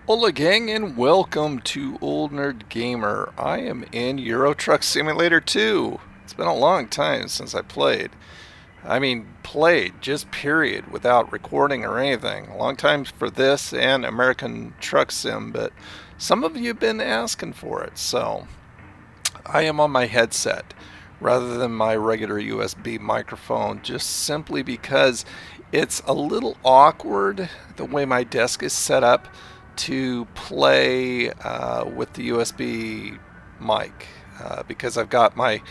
Hola gang and welcome to Old Nerd Gamer. I am in Euro Truck Simulator 2. It's been a long time since I played. I mean, played, just period, without recording or anything. A long time for this and American Truck Sim, but some of you have been asking for it, so I am on my headset rather than my regular USB microphone just simply because it's a little awkward the way my desk is set up to play with the USB mic because I've got my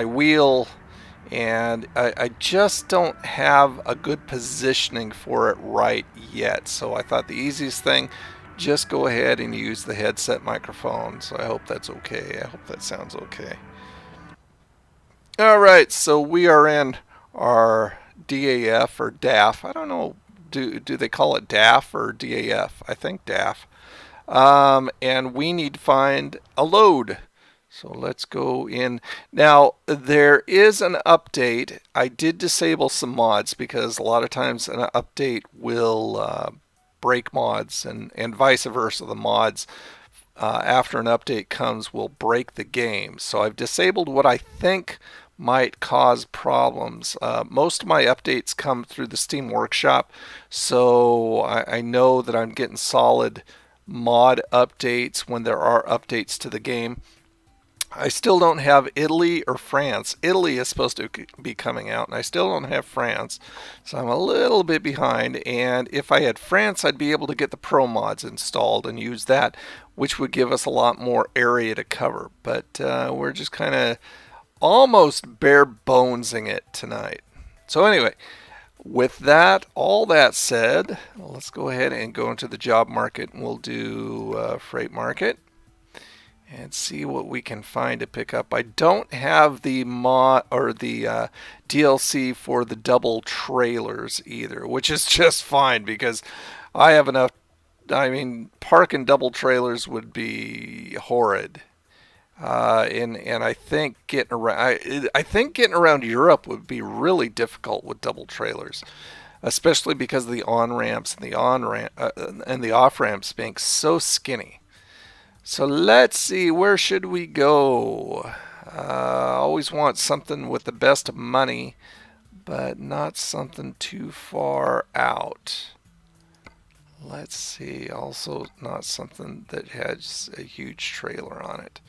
wheel and I just don't have a good positioning for it right yet. So I thought the easiest thing, just go ahead and use the headset microphone. So I hope that's okay. I hope that sounds okay. All right, so we are in our DAF or DAF. I don't know. Do they call it DAF or DAF? I think DAF. And we need to find a load. So let's go in. Now, there is an update. I did disable some mods because a lot of times an update will break mods and vice versa. The mods, after an update comes, will break the game. So I've disabled what I think might cause problems. Most of my updates come through the Steam Workshop, so I know that I'm getting solid mod updates when there are updates to the game. I still don't have Italy or France. Italy is supposed to be coming out, and I still don't have France. So I'm a little bit behind. And if I had France, I'd be able to get the Pro mods installed and use that, which would give us a lot more area to cover. But we're just kind of almost bare bonesing it tonight. So anyway, with that, all that said, let's go ahead and go into the job market, and we'll do freight market and see what we can find to pick up. I don't have the mod or the DLC for the double trailers either, which is just fine because I have enough. I mean, parking double trailers would be horrid. And I think getting around, I think getting around Europe would be really difficult with double trailers, especially because of the on ramps and the on ramp and the off ramps being so skinny. So let's see, where should we go? Always want something with the best money, but not something too far out. Let's see, also not something that has a huge trailer on it.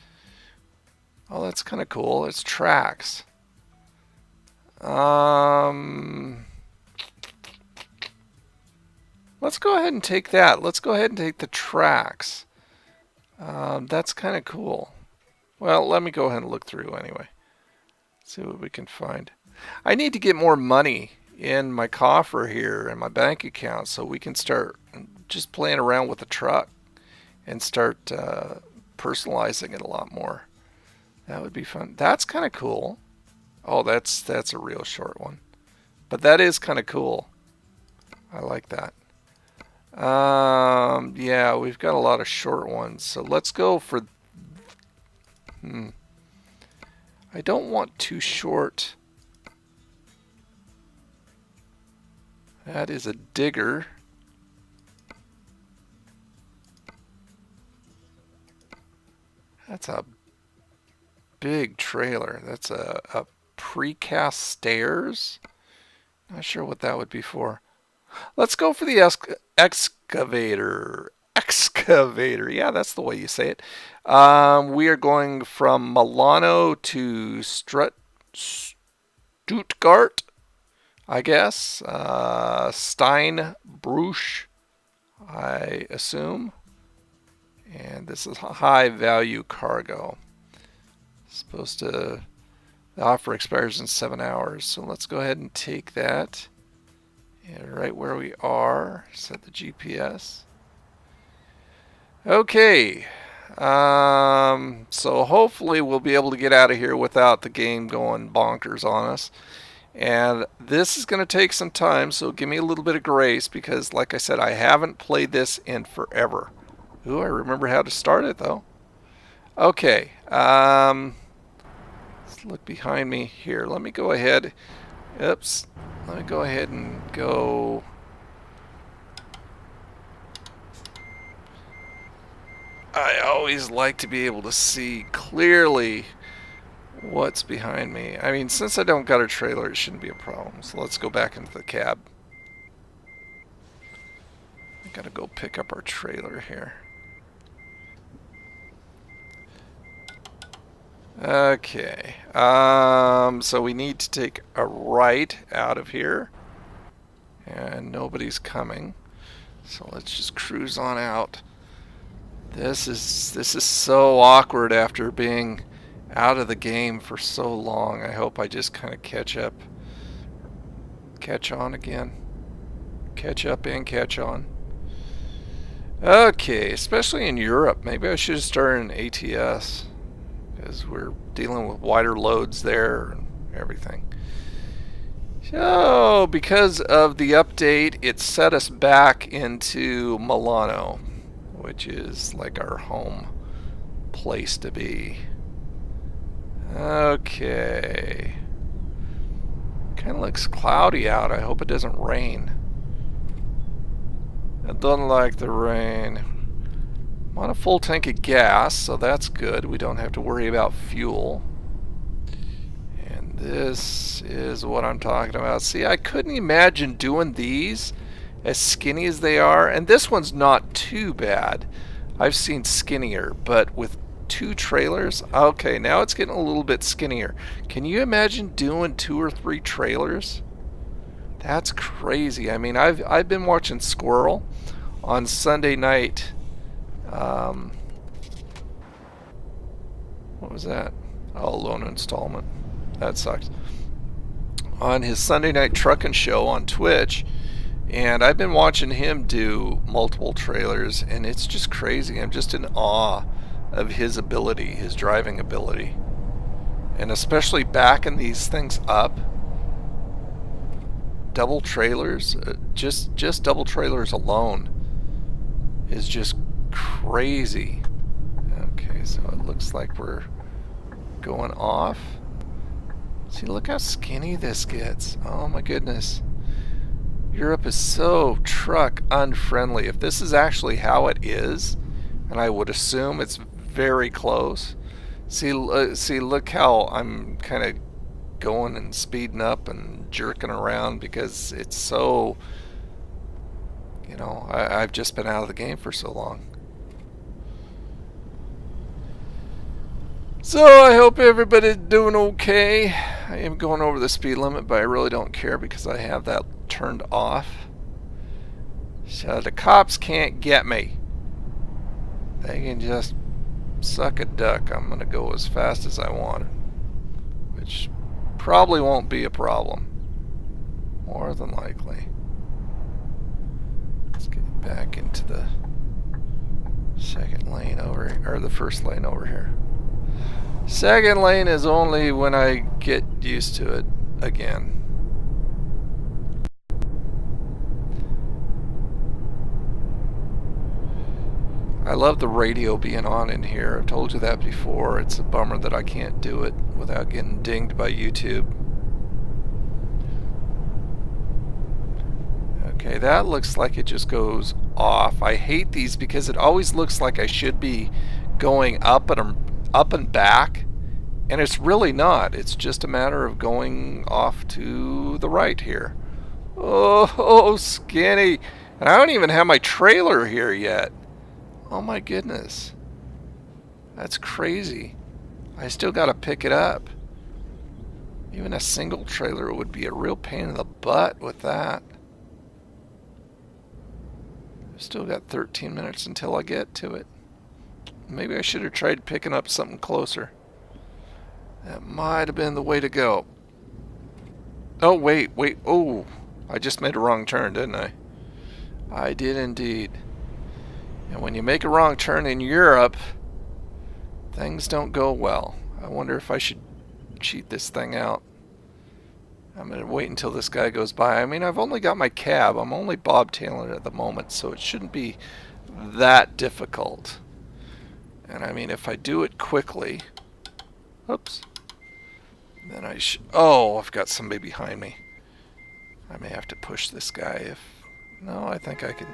Oh, that's kind of cool. It's tracks. Let's go ahead and take that. Let's go ahead and take the tracks. That's kind of cool. Well, let me go ahead and look through anyway. See what we can find. I need to get more money in my coffer here in my bank account so we can start just playing around with the truck and start personalizing it a lot more. That would be fun. That's kind of cool. Oh, that's a real short one. But that is kind of cool. I like that. Yeah, we've got a lot of short ones. So let's go for... I don't want too short. That is a digger. That's a big trailer. That's a precast stairs. Not sure what that would be for. Let's go for the excavator. Excavator. Yeah, that's the way you say it. We are going from Milano to Stuttgart, I guess. Steinbruch, I assume. And this is high value cargo. Supposed to, the offer expires in 7 hours. So let's go ahead and take that. And right where we are, set the GPS. Okay. So hopefully we'll be able to get out of here without the game going bonkers on us. And this is going to take some time, so give me a little bit of grace because, like I said, I haven't played this in forever. Ooh, I remember how to start it, though. Okay. Let's look behind me here. Let me go ahead. Oops. Let me go ahead and go always like to be able to see clearly what's behind me. I mean, since I don't got a trailer, it shouldn't be a problem. So let's go back into the cab. I gotta go pick up our trailer here. Okay. So we need to take a right out of here. And nobody's coming. So let's just cruise on out. This is so awkward after being out of the game for so long. I hope I just kind of catch on again. Catch up and catch on. Okay, especially in Europe. Maybe I should have started an ATS because we're dealing with wider loads there and everything. So, because of the update, it set us back into Milano, which is like our home place to be. Okay. Kind of looks cloudy out. I hope it doesn't rain. I don't like the rain. I'm on a full tank of gas, so that's good. We don't have to worry about fuel. And this is what I'm talking about. See, I couldn't imagine doing these as skinny as they are. And this one's not too bad. I've seen skinnier, but with 2 trailers, okay, now it's getting a little bit skinnier. Can you imagine doing 2 or 3 trailers? That's crazy. I mean, I've been watching Squirrel on Sunday night. What was that? Oh, loan installment. That sucks. On his Sunday night trucking show on Twitch, and I've been watching him do multiple trailers, and it's just crazy. I'm just in awe of his ability, his driving ability, and especially backing these things up. Double trailers, just double trailers alone is just crazy. Okay, so it looks like we're going off. See, look how skinny this gets. Oh my goodness. Europe is so truck unfriendly. If this is actually how it is, and I would assume it's very close. See, look how I'm kind of going and speeding up and jerking around because it's so, you know, I've just been out of the game for so long. So I hope everybody's doing okay. I am going over the speed limit, but I really don't care because I have that turned off. So the cops can't get me. They can just suck a duck. I'm gonna go as fast as I want, which probably won't be a problem. More than likely. Let's get back into the second lane over, or the first lane over here. Second lane is only when I get used to it again. I love the radio being on in here. I've told you that before. It's a bummer that I can't do it without getting dinged by YouTube. Okay, that looks like it just goes off. I hate these because it always looks like I should be going up and back, and it's really not. It's just a matter of going off to the right here. Oh, skinny. And I don't even have my trailer here yet. Oh my goodness. That's crazy. I still got to pick it up. Even a single trailer would be a real pain in the butt with that. I've still got 13 minutes until I get to it. Maybe I should have tried picking up something closer. That might have been the way to go. Oh, wait. Oh, I just made a wrong turn, didn't I? I did indeed. And when you make a wrong turn in Europe, things don't go well. I wonder if I should cheat this thing out. I'm going to wait until this guy goes by. I mean, I've only got my cab. I'm only bobtailing at the moment, so it shouldn't be that difficult. And I mean, if I do it quickly, oops, then I should, oh, I've got somebody behind me. I may have to push this guy if, no, I think I can,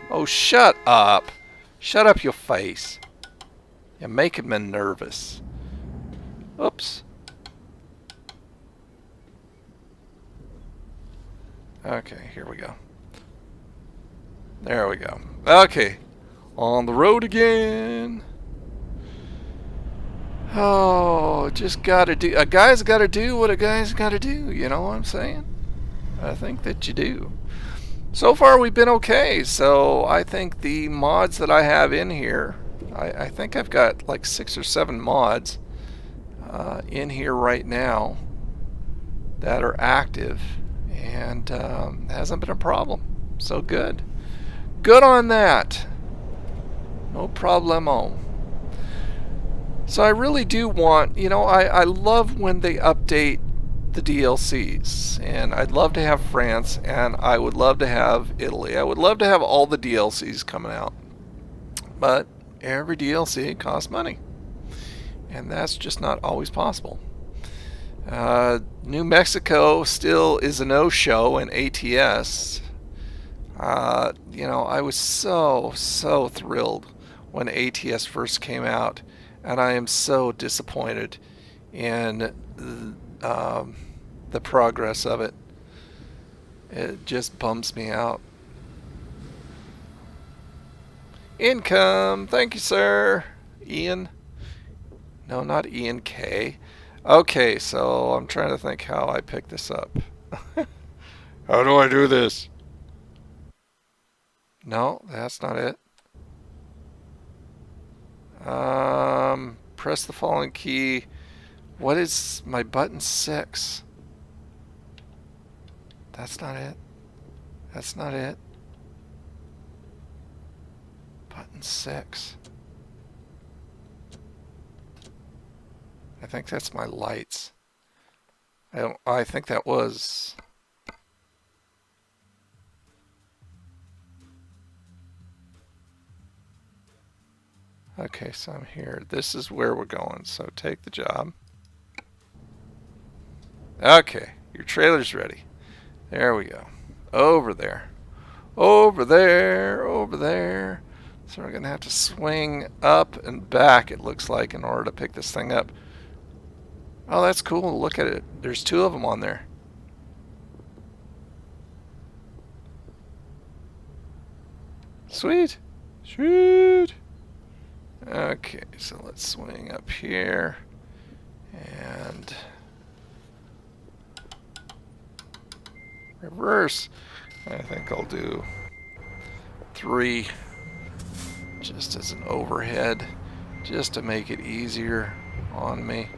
oh, shut up. Shut up your face. You're making me nervous. Oops. Okay, here we go. There we go. Okay. On the road again. Oh, just gotta do. A guy's gotta do what a guy's gotta do. You know what I'm saying? I think that you do. So far, we've been okay. So I think the mods that I have in here, I think I've got like 6 or 7 mods in here right now that are active, and it hasn't been a problem. So good. Good on that. No problemo. So I really do want, you know, I love when they update the DLCs, and I'd love to have France, and I would love to have Italy. I would love to have all the DLCs coming out, but every DLC costs money, and that's just not always possible. New Mexico still is a no-show in ATS. You know, I was so thrilled when ATS first came out, and I am so disappointed in the progress of it. It just bums me out. Income, thank you, sir. Ian. No, not Ian K. Okay, so I'm trying to think how I pick this up. How do I do this? No, that's not it. Press the following key. What is my button 6? That's not it. That's not it. Button 6. I think that's my lights. I think that was... Okay, so I'm here. This is where we're going, so take the job. Okay, your trailer's ready. There we go. Over there. Over there, over there. So we're going to have to swing up and back, it looks like, in order to pick this thing up. Oh, that's cool. Look at it. There's 2 of them on there. Sweet. Sweet. Okay, so let's swing up here and reverse. I think I'll do 3 just as an overhead, just to make it easier on me.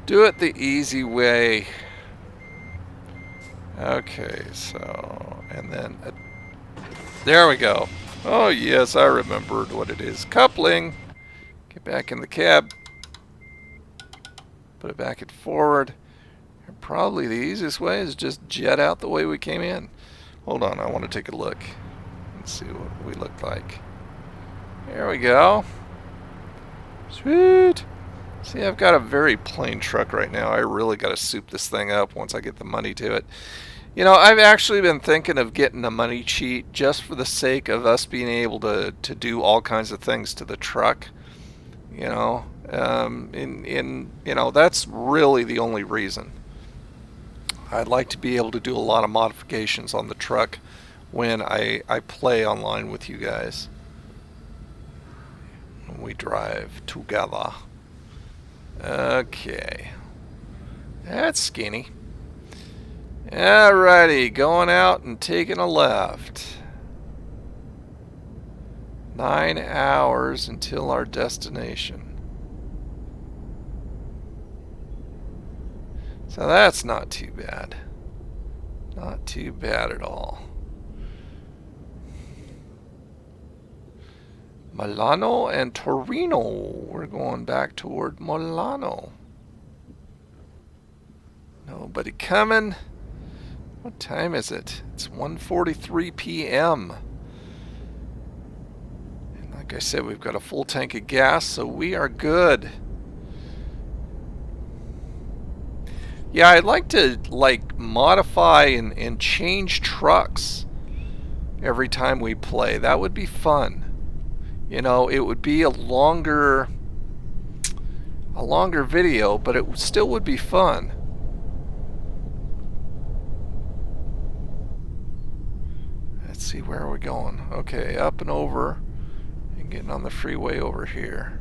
Do it the easy way. Okay, so, and then, there we go. Oh yes, I remembered what it is. Coupling. Get back in the cab. Put it back and forward. And probably the easiest way is just jet out the way we came in. Hold on, I want to take a look and see what we look like. There we go. Sweet. See, I've got a very plain truck right now. I really got to soup this thing up once I get the money to it. You know, I've actually been thinking of getting a money cheat just for the sake of us being able to do all kinds of things to the truck. You know, you know, that's really the only reason. I'd like to be able to do a lot of modifications on the truck when I play online with you guys. When we drive together. Okay. That's skinny. Alrighty, going out and taking a left. 9 hours until our destination. So that's not too bad. Not too bad at all. Milano and Torino. We're going back toward Milano. Nobody coming. What time is it? It's 1:43 p.m. And like I said, we've got a full tank of gas, so we are good. Yeah, I'd like to like modify and change trucks every time we play. That would be fun. You know, it would be a longer video, but it still would be fun. Let's see, where are we going? Okay, up and over and getting on the freeway over here.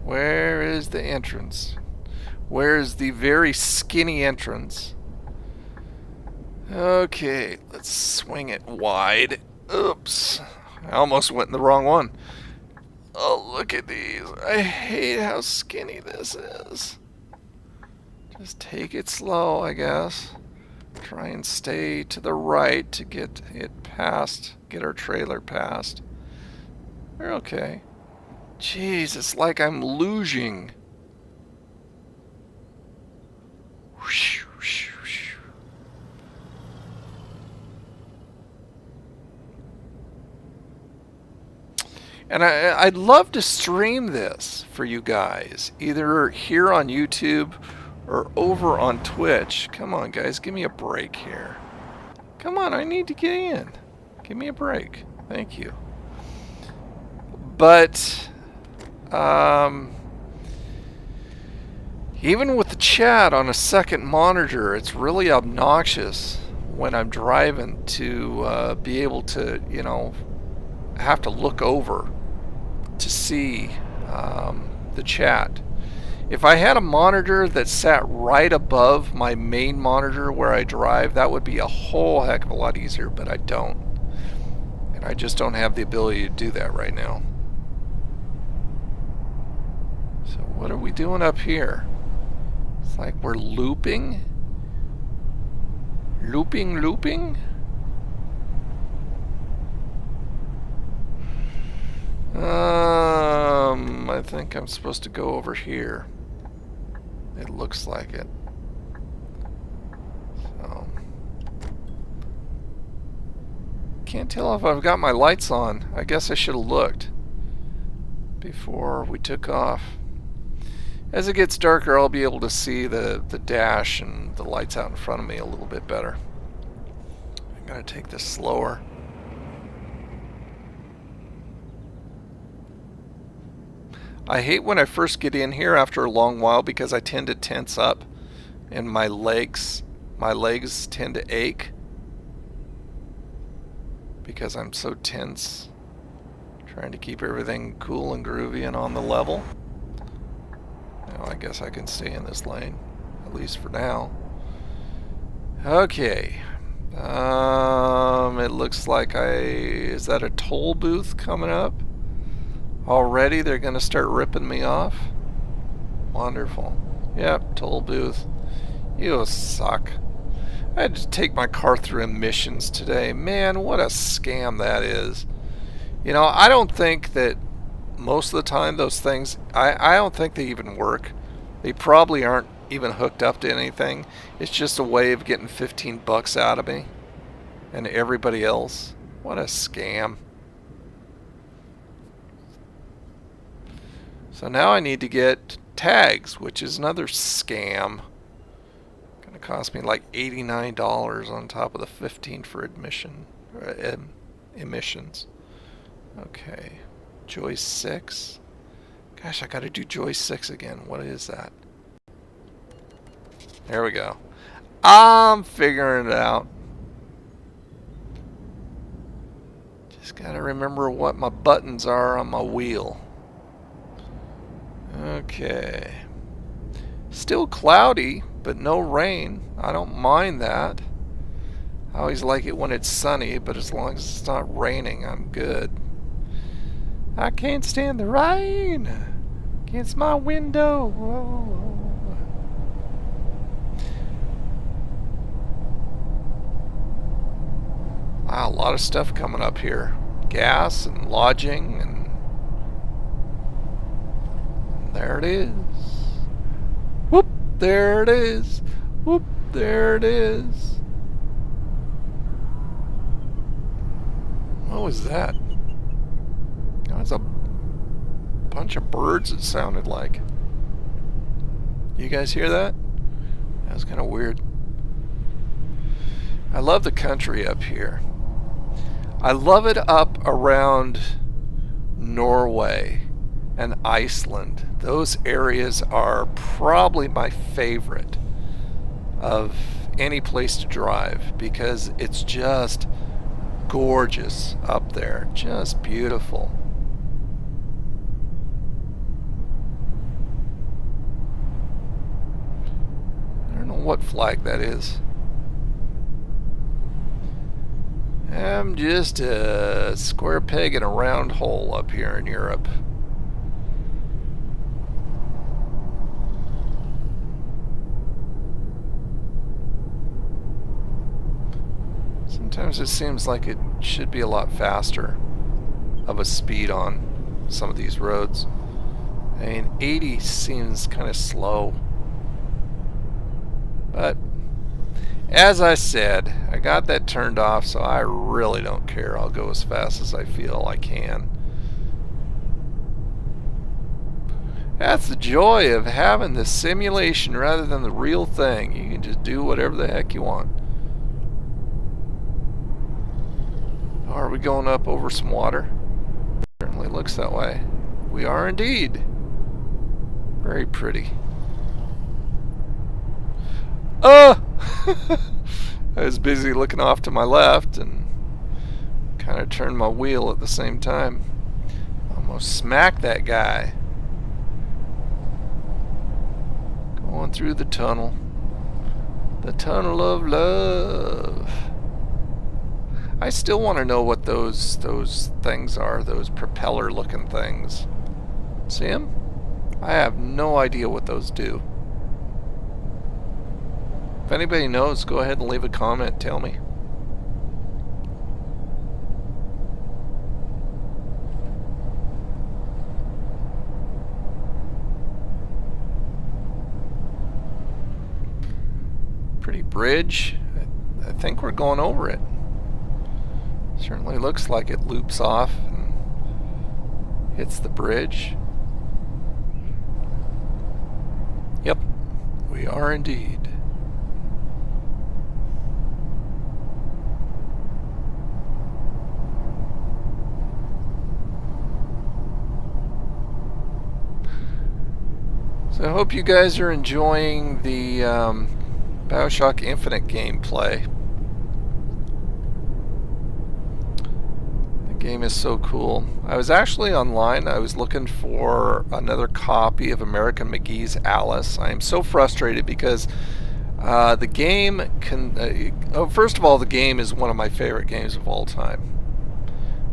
Where is the entrance? Where is the very skinny entrance? Okay, let's swing it wide. Oops. I almost went in the wrong one. Oh, look at these. I hate how skinny this is. Just take it slow, I guess. Try and stay to the right to get it past, get our trailer past. We're okay. Jeez, it's like I'm losing. And I'd love to stream this for you guys, either here on YouTube or over on Twitch. Come on, guys, give me a break here. Come on, I need to get in. Give me a break. Thank you. But even with the chat on a second monitor, it's really obnoxious when I'm driving to be able to, you know, have to look over to see the chat. If I had a monitor that sat right above my main monitor where I drive, that would be a whole heck of a lot easier, but I don't. And I just don't have the ability to do that right now. So what are we doing up here? It's like we're looping. Looping. I think I'm supposed to go over here. It looks like it. So can't tell if I've got my lights on. I guess I should have looked before we took off. As it gets darker, I'll be able to see the dash and the lights out in front of me a little bit better. I'm gonna take this slower. I hate when I first get in here after a long while because I tend to tense up and my legs tend to ache because I'm so tense, trying to keep everything cool and groovy and on the level. Now I guess I can stay in this lane, at least for now. Okay. It looks like is that a toll booth coming up? Already they're going to start ripping me off? Wonderful. Yep, toll booth. You suck. I had to take my car through emissions today. Man, what a scam that is. You know, I don't think that most of the time those things, I don't think they even work. They probably aren't even hooked up to anything. It's just a way of getting 15 bucks out of me and everybody else. What a scam. So now I need to get tags, which is another scam. Gonna cost me like $89 on top of the 15 for emissions. Okay, Joy 6. Gosh, I gotta do Joy 6 again. What is that? There we go. I'm figuring it out. Just gotta remember what my buttons are on my wheel. Okay. Still cloudy, but no rain. I don't mind that. I always like it when it's sunny, but as long as it's not raining, I'm good. I can't stand the rain against my window. Whoa. Wow, a lot of stuff coming up here. Gas and lodging and there it is. Whoop, there it is. Whoop, there it is. What was that? That was a bunch of birds, it sounded like. You guys hear that? That was kind of weird. I love the country up here. I love it up around Norway and Iceland. Those areas are probably my favorite of any place to drive because it's just gorgeous up there. Just beautiful. I don't know what flag that is. I'm just a square peg in a round hole up here in Europe. Sometimes it seems like it should be a lot faster of a speed on some of these roads. I mean, 80 seems kind of slow. But as I said, I got that turned off, so I really don't care. I'll go as fast as I feel I can. That's the joy of having the simulation rather than the real thing. You can just do whatever the heck you want. Oh, are we going up over some water? Certainly looks that way. We are indeed. Very pretty. I was busy looking off to my left and kind of turned my wheel at the same time. Almost smacked that guy. Going through the tunnel. The tunnel of love. I still want to know what those things are, those propeller looking things. See them? I have no idea what those do. If anybody knows, go ahead and leave a comment, tell me. Pretty bridge. I think we're going over it. Certainly looks like it loops off and hits the bridge. Yep, we are indeed. So I hope you guys are enjoying the BioShock Infinite gameplay. The game is so cool. I was actually online. I was looking for another copy of American McGee's Alice. I am so frustrated because the game can... first of all, the game is one of my favorite games of all time.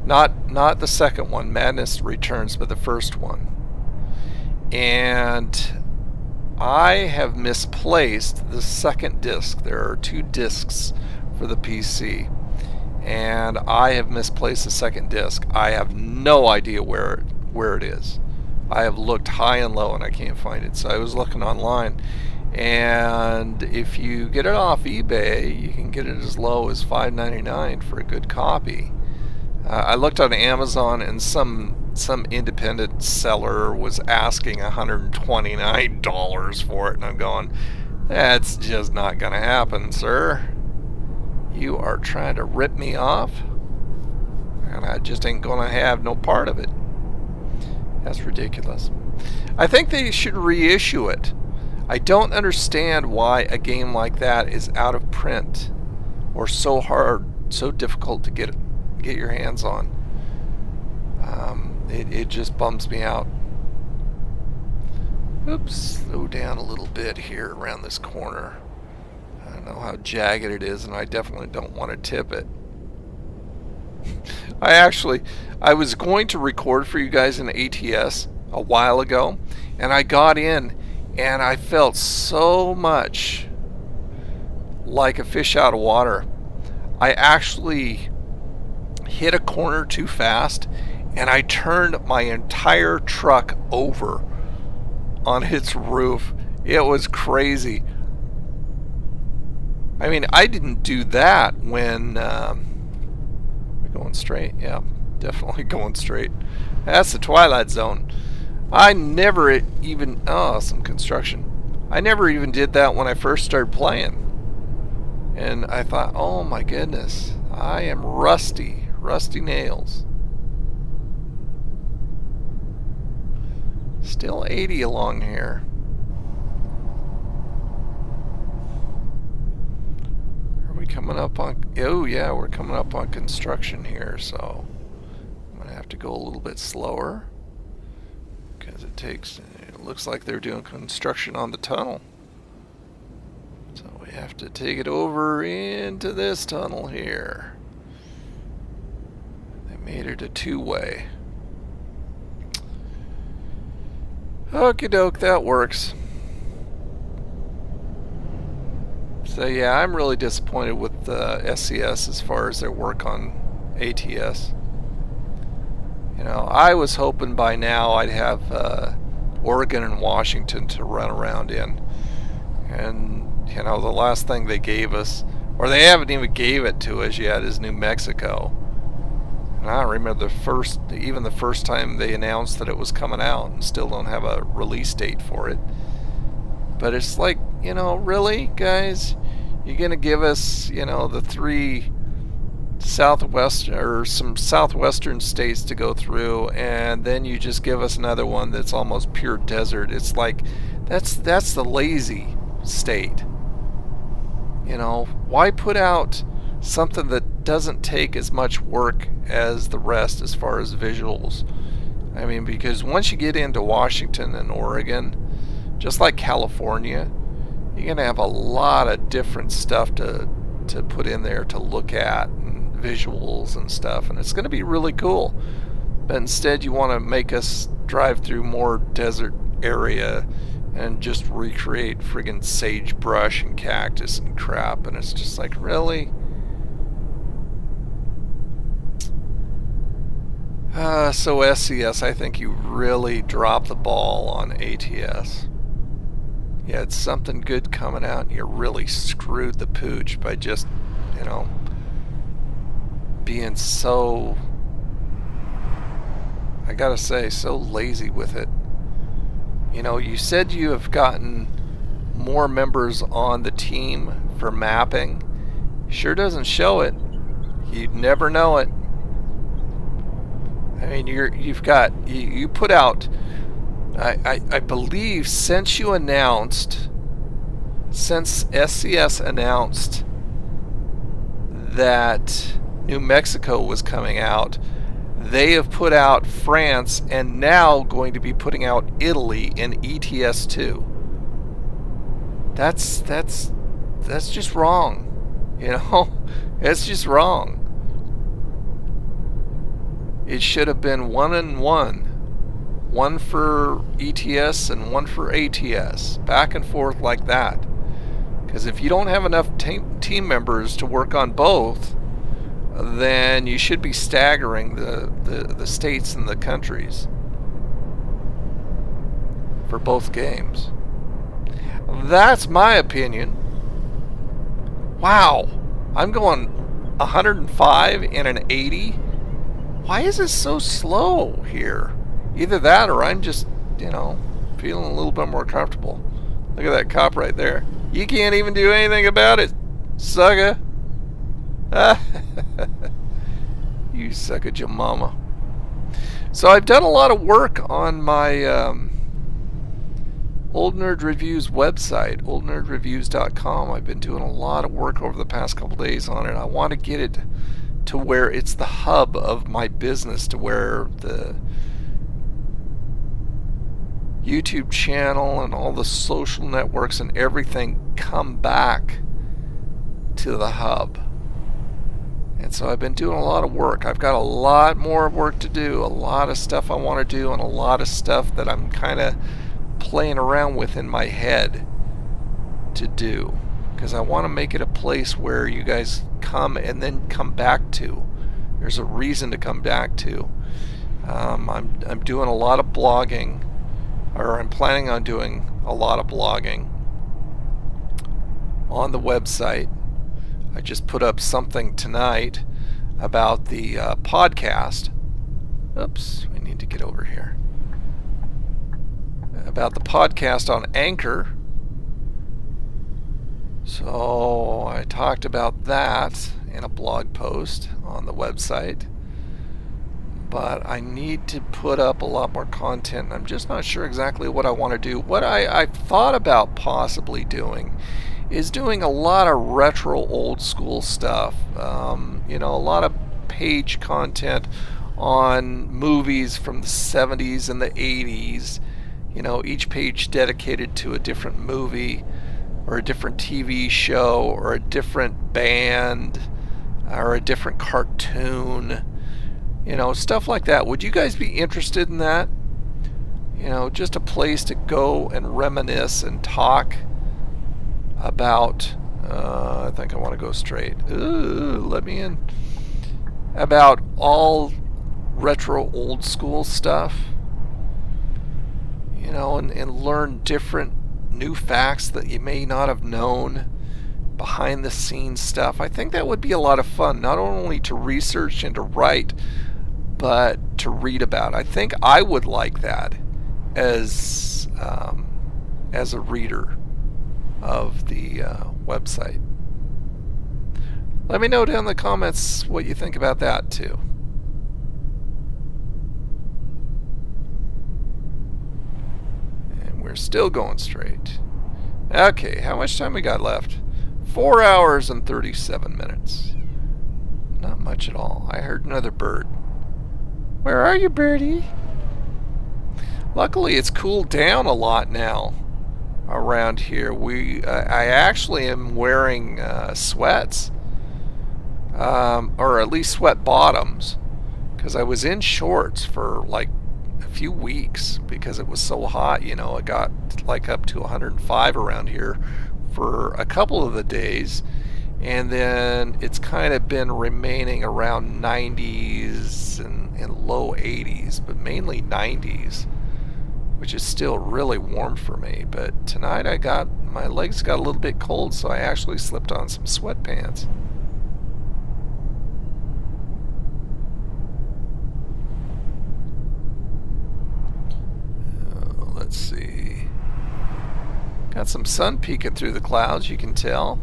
Not the second one, Madness Returns, but the first one. And I have misplaced the second disc. There are 2 discs for the PC, and I have misplaced the second disc. I have no idea where it is. I have looked high and low and I can't find it. So I was looking online, and if you get it off eBay, you can get it as low as $5.99 for a good copy. I looked on Amazon, and some independent seller was asking $129 for it, and I'm going, that's just not gonna happen, sir. You are trying to rip me off, and I just ain't gonna have no part of it. That's ridiculous. I think they should reissue it. I don't understand why a game like that is out of print or so hard, so difficult to get your hands on. It just bums me out. Oops, slow down a little bit here around this corner. I don't know how jagged it is, and I definitely don't want to tip it. I was going to record for you guys in ATS a while ago, and I got in and I felt so much like a fish out of water. I actually hit a corner too fast, and I turned my entire truck over on its roof. It was crazy. I mean, I didn't do that when we're going straight. Yeah, definitely going straight. That's the Twilight Zone. I never even... Oh, some construction. I never even did that when I first started playing. And I thought, oh my goodness, I am rusty. Rusty nails. Still 80 along here. Are we coming up on... Oh yeah, we're coming up on construction here, so I'm going to have to go a little bit slower. Because it looks like they're doing construction on the tunnel. So we have to take it over into this tunnel here. They made it a two-way. Okie doke, that works. So yeah, I'm really disappointed with SCS as far as their work on ATS. You know, I was hoping by now I'd have Oregon and Washington to run around in. And, you know, the last thing they gave us, or they haven't even gave it to us yet, is New Mexico. And I don't remember even the first time they announced that it was coming out, and still don't have a release date for it. But it's like, you know, really, guys? You're going to give us, you know, the three southwestern or some southwestern states to go through, and then you just give us another one that's almost pure desert. It's like that's the lazy state. You know, why put out something that doesn't take as much work as the rest as far as visuals? I mean, because once you get into Washington and Oregon, just like California, you're going to have a lot of different stuff to put in there to look at, and visuals and stuff, and it's going to be really cool. But instead you want to make us drive through more desert area and just recreate friggin' sagebrush and cactus and crap, and it's just like, really? So SCS, I think you really dropped the ball on ATS. You had something good coming out, and you really screwed the pooch by just, you know, being so, I gotta say, so lazy with it. You know, you said you have gotten more members on the team for mapping. Sure doesn't show it. You'd never know it. I mean, you put out, I believe since SCS announced that New Mexico was coming out, they have put out France and now going to be putting out Italy in ETS2. That's just wrong. You know, it's just wrong. It should have been 1 and 1. One for ETS and one for ATS. Back and forth like that. Because if you don't have enough team members to work on both, then you should be staggering the states and the countries for both games. That's my opinion. Wow. I'm going 105 and an 80. Why is it so slow here? Either that or I'm just, you know, feeling a little bit more comfortable. Look at that cop right there. You can't even do anything about it, sucker. You suck at your mama. So I've done a lot of work on my Old Nerd Reviews website, oldnerdreviews.com. I've been doing a lot of work over the past couple days on it. I want to get it to where it's the hub of my business, to where the YouTube channel and all the social networks and everything come back to the hub. And so I've been doing a lot of work. I've got a lot more work to do, a lot of stuff I want to do, and a lot of stuff that I'm kind of playing around with in my head to do, because I want to make it a place where you guys come and then come back to. There's a reason to come back to. I'm doing a lot of blogging, or I'm planning on doing a lot of blogging on the website. I just put up something tonight about the podcast. Oops, we need to get over here. about the podcast on Anchor. So I talked about that in a blog post on the website. But I need to put up a lot more content. I'm just not sure exactly what I want to do. What I've thought about possibly doing is doing a lot of retro old school stuff. You know, a lot of page content on movies from the 70s and the 80s. You know, each page dedicated to a different movie or a different TV show or a different band or a different cartoon. You know, stuff like that. Would you guys be interested in that? You know, just a place to go and reminisce and talk about, I think I want to go straight. Ooh, let me in. About all retro old school stuff. You know, and learn different new facts that you may not have known, behind the scenes stuff. I think that would be a lot of fun, not only to research and to write, but to read about. I think I would like that as a reader of the website. Let me know down in the comments what you think about that too. We're still going straight. Okay, how much time we got left? 4 hours and 37 minutes. Not much at all. I heard another bird. Where are you, birdie? Luckily, it's cooled down a lot now around here. I actually am wearing sweats, or at least sweat bottoms, because I was in shorts for like a few weeks because it was so hot. You know, it got like up to 105 around here for a couple of the days, and then it's kind of been remaining around 90s and low 80s, but mainly 90s, which is still really warm for me. But tonight my legs got a little bit cold, so I actually slipped on some sweatpants. Let's see. Got some sun peeking through the clouds, you can tell.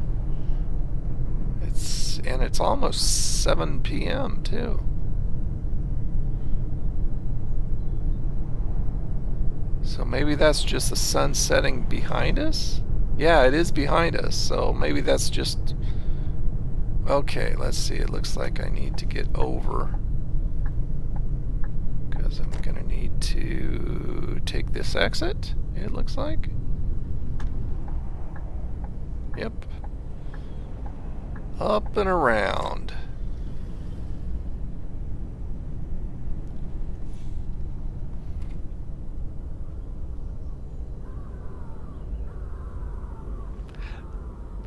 It's almost 7 p.m. too. So maybe that's just the sun setting behind us? Yeah, it is behind us, so maybe that's just... Okay, let's see. It looks like I need to get over, because I'm going to need to take this exit, it looks like. Yep. Up and around.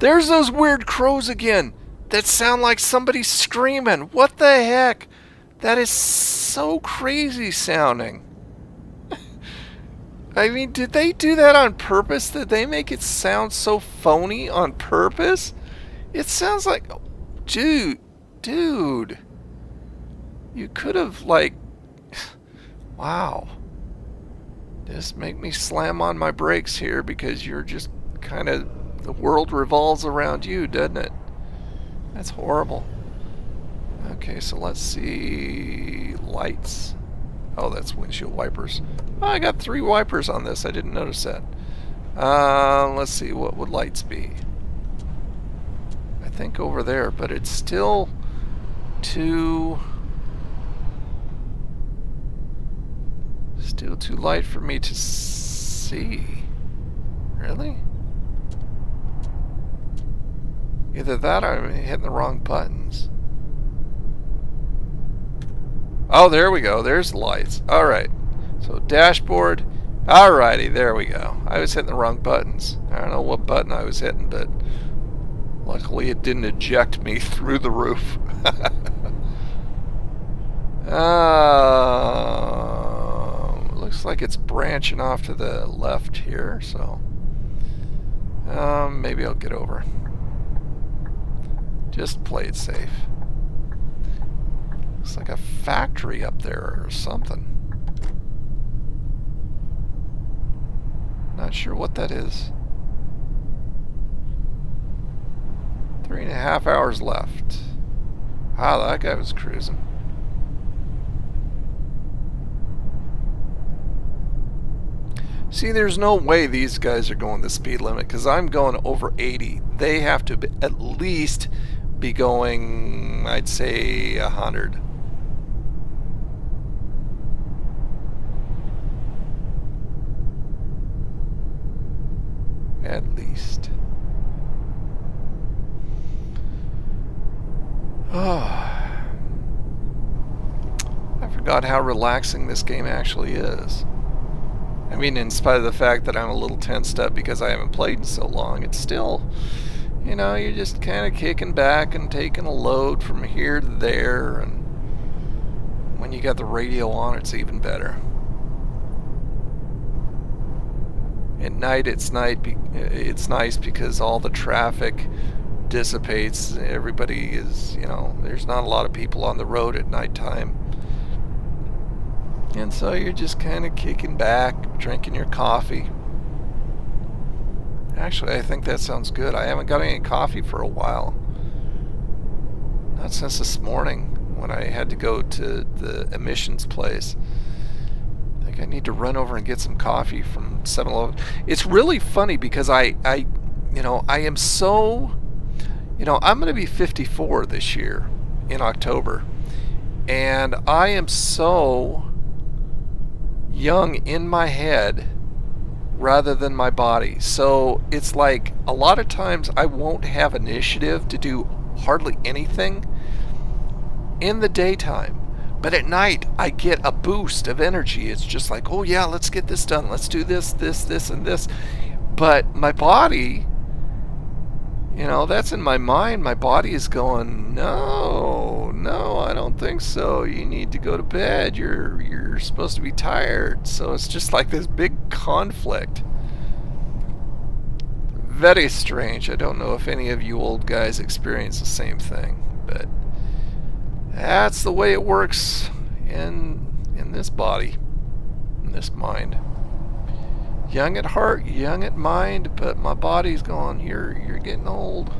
There's those weird crows again that sound like somebody screaming. What the heck? That is so crazy sounding. I mean, did they do that on purpose? Did they make it sound so phony on purpose? It sounds like... Dude. You could have, like... Wow. Just make me slam on my brakes here, because you're just kind of... The world revolves around you, doesn't it? That's horrible. Okay, so let's see... Lights. Oh, that's windshield wipers. Oh, I got 3 wipers on this. I didn't notice that. Let's see, what would lights be? I think over there, but it's still too light for me to see. Really? Either that or I'm hitting the wrong buttons. Oh, there we go. There's the lights. Alright. So dashboard. Alrighty, there we go. I was hitting the wrong buttons. I don't know what button I was hitting, but luckily it didn't eject me through the roof. Looks like it's branching off to the left here, so maybe I'll get over. Just play it safe. Looks like a factory up there or something. Not sure what that is. 3.5 hours left. Wow, that guy was cruising. See, there's no way these guys are going the speed limit because I'm going over 80. They have to at least be going, I'd say, 100. At least. Oh, I forgot how relaxing this game actually is. I mean, in spite of the fact that I'm a little tensed up because I haven't played in so long, it's still, you know, you're just kind of kicking back and taking a load from here to there, and when you got the radio on, it's even better. At night, it's nice because all the traffic dissipates. Everybody is, you know, there's not a lot of people on the road at nighttime. And so you're just kind of kicking back, drinking your coffee. Actually, I think that sounds good. I haven't got any coffee for a while. Not since this morning when I had to go to the emissions place. I think I need to run over and get some coffee from 7-Eleven. It's really funny because I am so, I'm going to be 54 this year in October. And I am so young in my head rather than my body. So it's like a lot of times I won't have initiative to do hardly anything in the daytime. But at night I get a boost of energy. It's just like, oh yeah, let's get this done. Let's do this, and this. But my body, that's in my mind. My body is going, no, I don't think so. You need to go to bed. You're supposed to be tired. So it's just like this big conflict. Very strange. I don't know if any of you old guys experience the same thing, but that's the way it works in this body, in this mind. Young at heart, young at mind, but my body's going, you're getting old.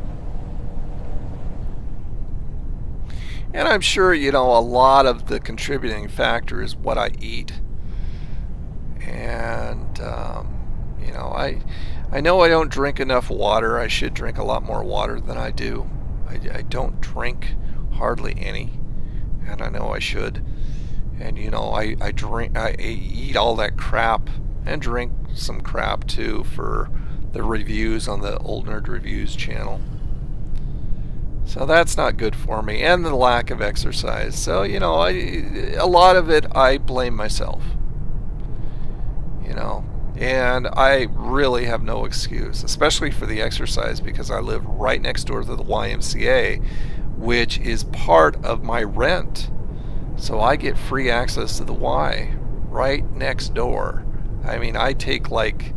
And I'm sure, a lot of the contributing factor is what I eat. And, I know I don't drink enough water. I should drink a lot more water than I do. I don't drink hardly any. And I know I should. And, I eat all that crap and drink some crap too for the reviews on the Old Nerd Reviews channel. So that's not good for me, and the lack of exercise. So, a lot of it I blame myself. And I really have no excuse, especially for the exercise, because I live right next door to the YMCA, which is part of my rent. So I get free access to the Y right next door. I mean, I take like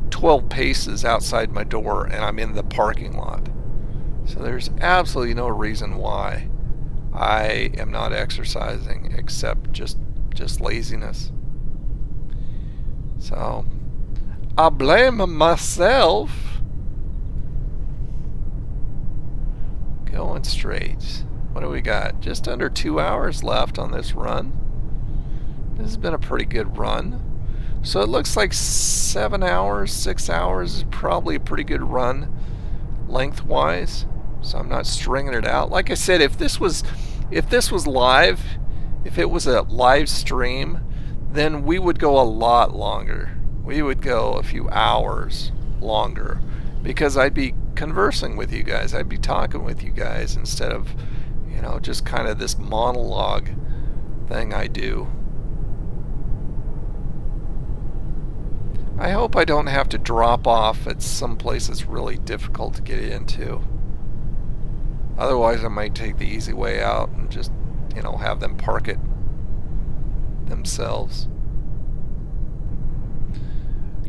12 paces outside my door and I'm in the parking lot. So there's absolutely no reason why I am not exercising except just laziness. So I blame myself. Going straight. What do we got? Just under 2 hours left on this run. This has been a pretty good run. So it looks like 7 hours, 6 hours is probably a pretty good run lengthwise. So I'm not stringing it out. Like I said, if this was live, if it was a live stream, then we would go a lot longer. We would go a few hours longer because I'd be conversing with you guys. I'd be talking with you guys instead of, just kind of this monologue thing I do. I hope I don't have to drop off at some place that's really difficult to get into. Otherwise, I might take the easy way out and just, have them park it themselves.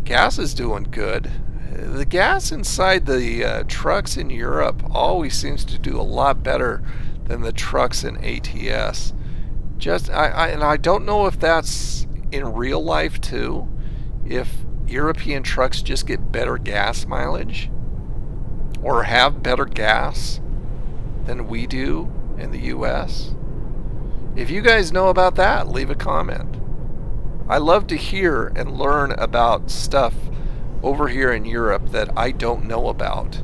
Gas is doing good. The gas inside the trucks in Europe always seems to do a lot better than the trucks in ATS. And I don't know if that's in real life too. If European trucks just get better gas mileage or have better gas than we do in the US? If you guys know about that, leave a comment. I love to hear and learn about stuff over here in Europe that I don't know about.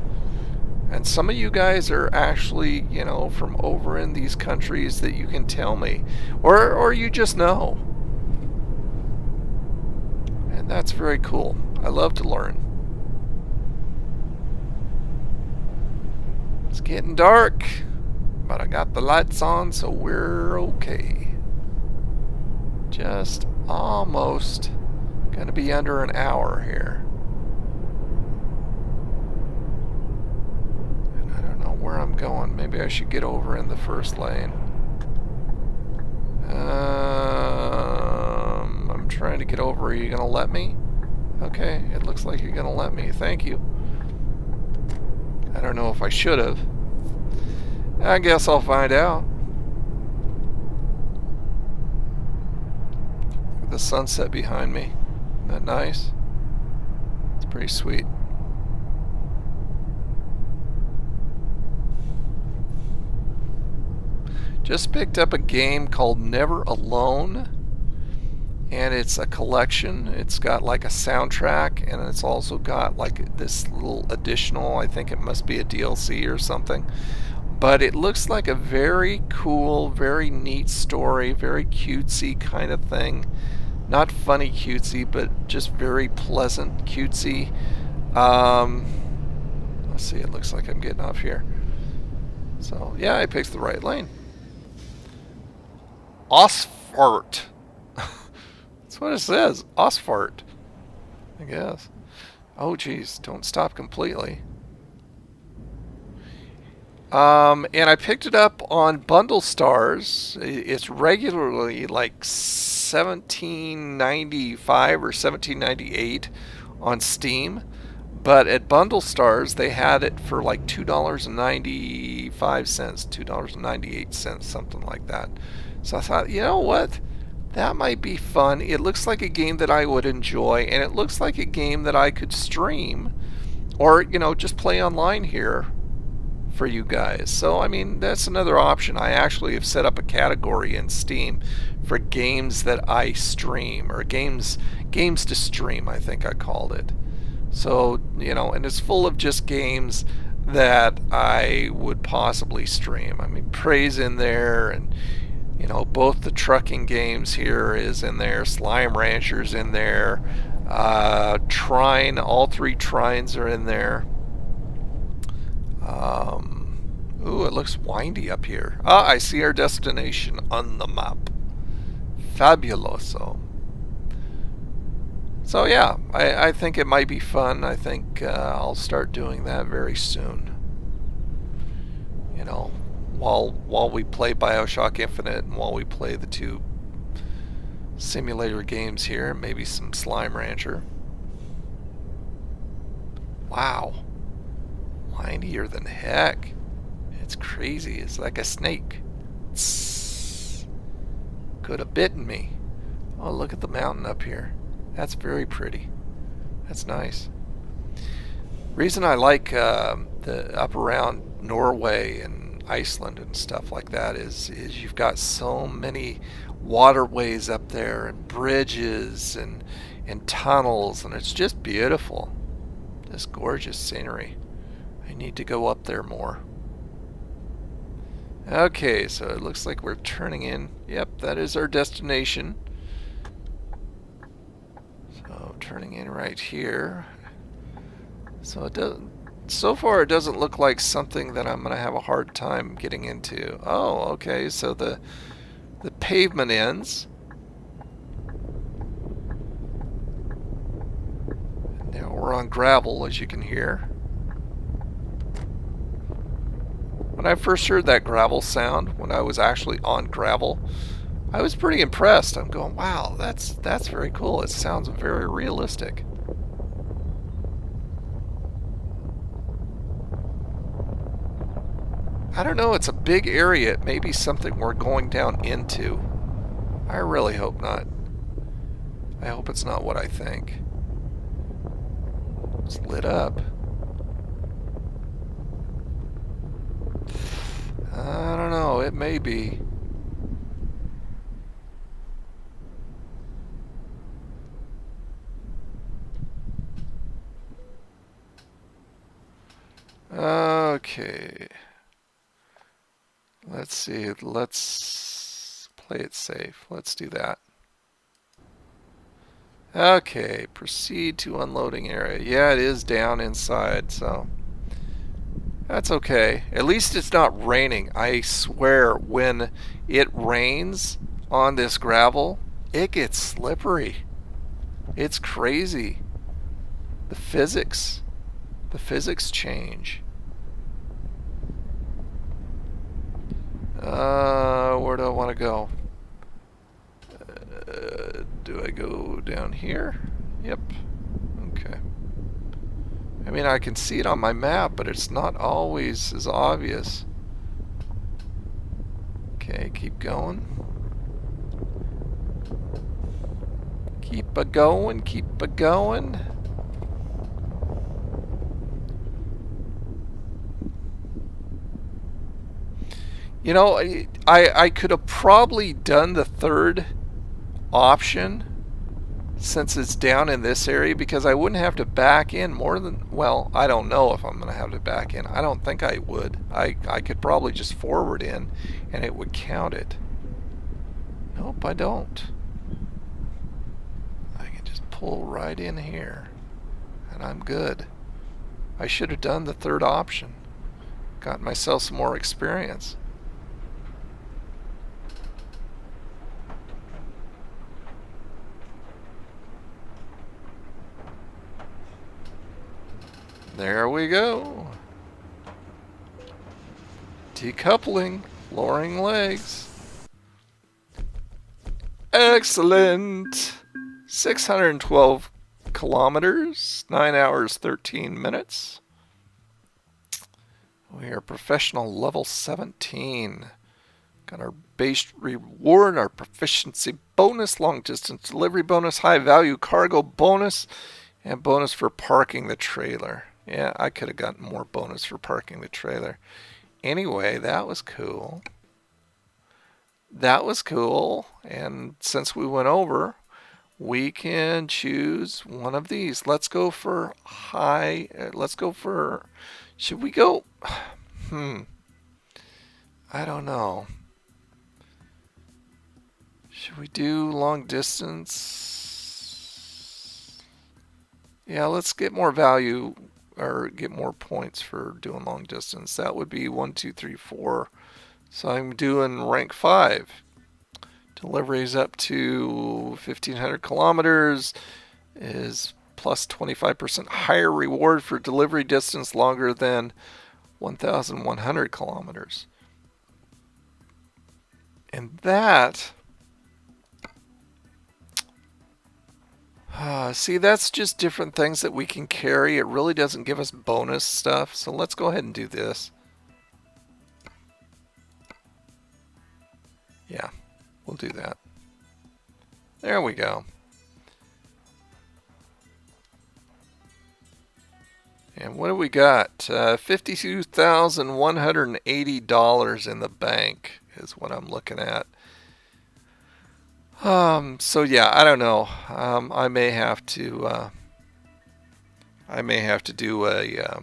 And some of you guys are actually, you know, from over in these countries that you can tell me. Or you just know. And that's very cool. I love to learn. It's getting dark, but I got the lights on, so we're okay. Just almost gonna be under an hour here. And I don't know where I'm going. Maybe I should get over in the first lane. I'm trying to get over. Are you gonna let me? Okay, it looks like you're gonna let me. Thank you. I don't know if I should have. I guess I'll find out. Look at the sunset behind me. Isn't that nice? It's pretty sweet. Just picked up a game called Never Alone. And it's a collection. It's got like a soundtrack, and it's also got like this little additional, I think it must be a DLC or something. But it looks like a very cool, very neat story, very cutesy kind of thing. Not funny cutesy, but just very pleasant cutesy. Let's see, it looks like I'm getting off here. So yeah, I picked the right lane. Osfart. That's what it says. Osfart, I guess. Oh geez, don't stop completely. And I picked it up on Bundle Stars. It's regularly like $17.95 or $17.98 on Steam, but at Bundle Stars they had it for like $2.95, $2.98, something like that. So I thought, you know what? That might be fun. It looks like a game that I would enjoy, and it looks like a game that I could stream or, you know, just play online here for you guys. So, I mean, that's another option. I actually have set up a category in Steam for games that I stream, or games to stream, I think I called it. So, you know, and it's full of just games that I would possibly stream. I mean, Prey's in there, and you know, both the trucking games here is in there. Slime Rancher's in there. Trine, all three Trines are in there. Ooh, it looks windy up here. Ah, I see our destination on the map. Fabuloso. So yeah, I think it might be fun. I think I'll start doing that very soon. You know, while we play BioShock Infinite and while we play the two simulator games here, maybe some Slime Rancher. Wow. Windier than heck. It's crazy. It's like a snake. Could have bitten me. Oh, look at the mountain up here. That's very pretty. That's nice. Reason I like the up around Norway and Iceland and stuff like that is you've got so many waterways up there and bridges and tunnels, and it's just beautiful. This gorgeous scenery. I need to go up there more. Okay, so it looks like we're turning in. Yep, that is our destination. So turning in right here. So it doesn't. So far, it doesn't look like something that I'm going to have a hard time getting into. Oh, okay, so the pavement ends. And now we're on gravel, as you can hear. When I first heard that gravel sound, when I was actually on gravel, I was pretty impressed. I'm going, wow, that's very cool. It sounds very realistic. I don't know, it's a big area. It may be something we're going down into. I really hope not. I hope it's not what I think. It's lit up. I don't know. It may be. Okay. Let's see. Let's play it safe. Let's do that. Okay. Proceed to unloading area. Yeah, it is down inside, so that's okay. At least it's not raining. I swear, when it rains on this gravel, it gets slippery. It's crazy. The physics change. Where do I want to go? Do I go down here? Yep. Okay. I mean, I can see it on my map, but it's not always as obvious. Okay, keep going. Keep a going, keep a going. You know, I could have probably done the third option since it's down in this area, because I wouldn't have to back in more than, well, I don't know if I'm going to have to back in. I don't think I would. I could probably just forward in and it would count it. Nope, I don't. I can just pull right in here and I'm good. I should have done the third option. Got myself some more experience. There we go. Decoupling, lowering legs. Excellent. 612 kilometers, 9 hours, 13 minutes. We are professional level 17. Got our base reward, our proficiency bonus, long distance delivery bonus, high value cargo bonus, and bonus for parking the trailer. Yeah, I could have gotten more bonus for parking the trailer. Anyway, that was cool. That was cool. And since we went over, we can choose one of these. Let's go for high. Let's go for, should we go? I don't know. Should we do long distance? Yeah, let's get more value or get more points for doing long distance. That would be 1, 2, 3, 4. So I'm doing rank 5. Deliveries up to 1,500 kilometers is plus 25% higher reward for delivery distance longer than 1,100 kilometers. And that, see, that's just different things that we can carry. It really doesn't give us bonus stuff. So let's go ahead and do this. Yeah, we'll do that. There we go. And what do we got? $52,180 in the bank is what I'm looking at. So yeah, I don't know. I may have to do a.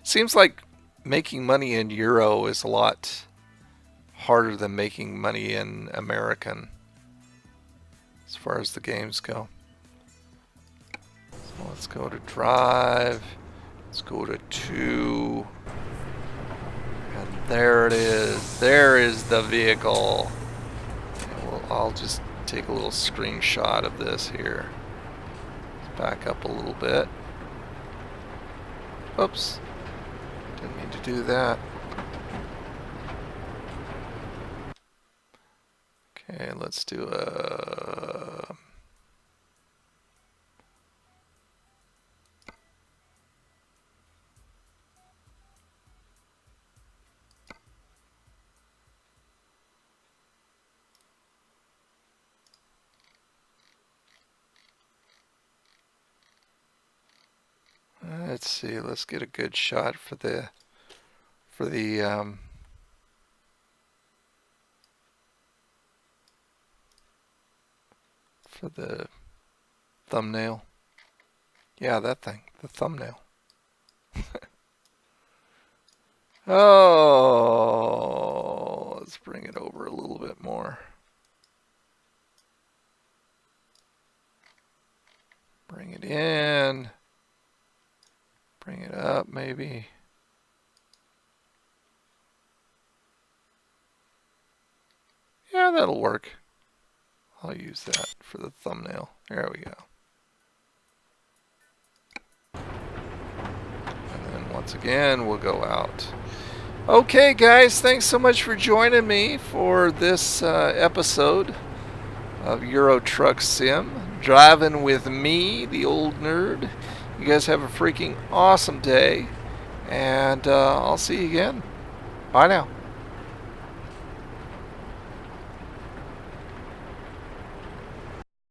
Seems like making money in euro is a lot harder than making money in American, as far as the games go. So let's go to drive. Let's go to 2. And there it is. There is the vehicle. And I'll just take a little screenshot of this here. Let's back up a little bit. Oops. Didn't mean to do that. Okay, let's do a... Let's see. Let's get a good shot for the thumbnail. Yeah, that thing, the thumbnail. Oh, let's bring it over a little bit more. Bring it in. Bring it up, maybe. Yeah, that'll work. I'll use that for the thumbnail. There we go. And then once again, we'll go out. Okay, guys, thanks so much for joining me for this episode of Euro Truck Sim. Driving with me, the old nerd. You guys have a freaking awesome day, and I'll see you again. Bye now.